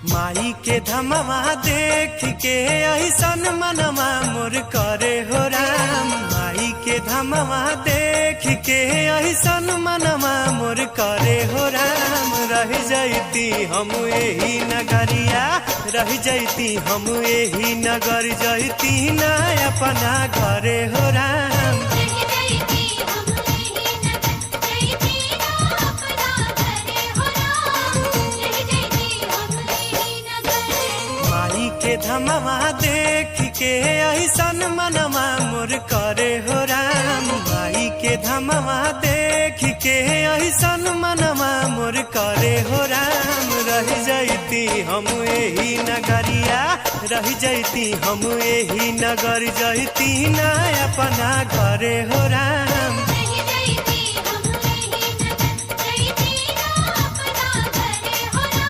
माई के धमवा देख के ऐसन मनवा मोर करे हो राम। माई के धमवा देख के ऐसन मनवा मोर करे हो राम। रह जैती हम यही नगरिया, रह जैती हम यही नगर, जैती ना अपना घरे हो राम। के धमवा देख के ऐसन मनवा मोर करे हो राम। माई के धमवा देख के ऐसन मनवा मोर करे हो राम। रह जैती हम यही नगरिया, रह जैती हम यही नगर, जैती ना अपना घरे हो राम।